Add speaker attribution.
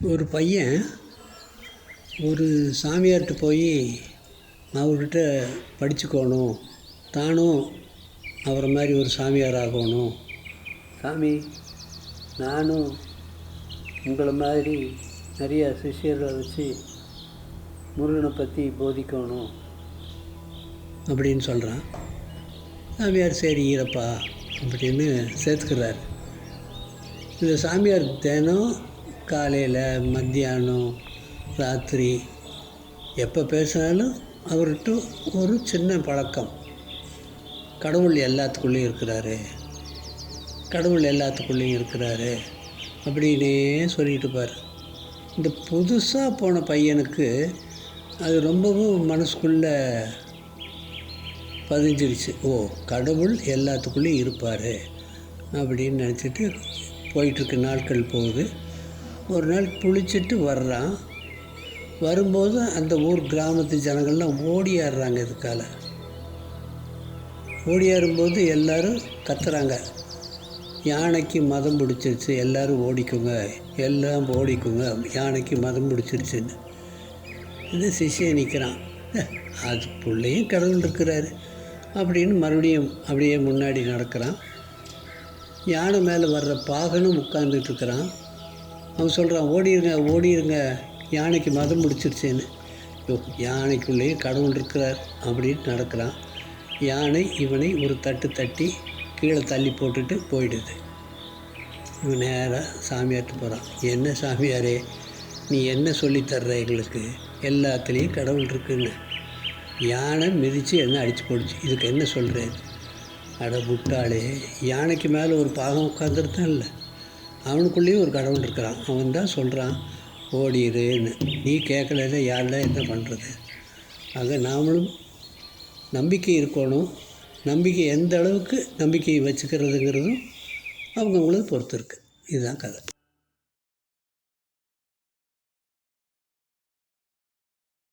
Speaker 1: ஒரு பையன் ஒரு சாமியார்கிட்ட போய் அவர்கிட்ட படிச்சுக்கணும், தானும் அவரை மாதிரி ஒரு சாமியார் ஆகணும். சாமி, நானும் உங்களை மாதிரி நிறையா சிஷ்யர்களை வச்சு முருகனை பற்றி போதிக்கணும் அப்படின்னு சொல்கிறான். சாமியார் சரி ஈரப்பா அப்படின்னு சேர்த்துக்கிறார். இந்த சாமியார் தினம் காலையில், மத்தியானம், ராத்திரி எப்போ பேசினாலும் அவர்கிட்ட ஒரு சின்ன பழக்கம், கடவுள் எல்லாத்துக்குள்ளேயும் இருக்கிறாரு, கடவுள் எல்லாத்துக்குள்ளேயும் இருக்கிறாரு அப்படின்னே சொல்லிட்டு பார். இந்த புதுசாக போன பையனுக்கு அது ரொம்பவும் மனசுக்குள்ளே பதிஞ்சிருச்சு. ஓ, கடவுள் எல்லாத்துக்குள்ளேயும் இருப்பார் அப்படின்னு நினச்சிட்டு போயிட்டுருக்கு. நாட்கள் போகுது. ஒரு நாள் குளிச்சுட்டு வர்றான். வரும்போது அந்த ஊர் கிராமத்து ஜனங்கள்லாம் ஓடியாடுறாங்க. இதுக்கால ஓடியாடும்போது எல்லோரும் கத்துறாங்க, யானைக்கு மதம் பிடிச்சிருச்சு, எல்லோரும் ஓடிக்குங்க, எல்லாம் ஓடிக்குங்க, யானைக்கு மதம் பிடிச்சிருச்சுன்னு. இந்த சிஷ்யன் நிற்கிறான், அதுக்குள்ளேயும் கடவுள் இருக்கிறாரு அப்படின்னு மறுபடியும் அப்படியே முன்னாடி நடக்கிறான். யானை மேலே வர்ற பாகனும் உட்கார்ந்துட்டுருக்கிறான். அவன் சொல்கிறான், ஓடிடுங்க ஓடிடுங்க, யானைக்கு மதம் பிடிச்சிருச்சேன்னு. யானைக்குள்ளேயே கடவுள் இருக்கிறார் அப்படின்னு நடக்கிறான். யானை இவனை ஒரு தட்டு தட்டி கீழே தள்ளி போட்டுட்டு போயிடுது. இவன் நேராக சாமியார்ட்டு போகிறான். என்ன சாமியாரே, நீ என்ன சொல்லித்தர்ற எங்களுக்கு? எல்லாத்துலேயும் கடவுள் இருக்குன்னு. யானை மிதித்து என்ன அடித்து போடுச்சு, இதுக்கு என்ன சொல்கிறேன்? அட முட்டாளே, யானைக்கு மேலே ஒரு பாகம் உட்காந்துருத்தான் இல்லை, அவனுக்குள்ளேயும் ஒரு கடவுள் இருக்கிறான். அவன் தான் சொல்கிறான் ஓடிடுன்னு. நீ கேட்கலன்னா யாரெல்லாம் என்ன பண்ணுறது? ஆக நாமளும் நம்பிக்கை இருக்கணும். நம்பிக்கை எந்த அளவுக்கு நம்பிக்கையை வச்சுக்கிறதுங்கிறதும் அவங்கவுங்களது பொறுத்து இருக்குது. இதுதான் கதை.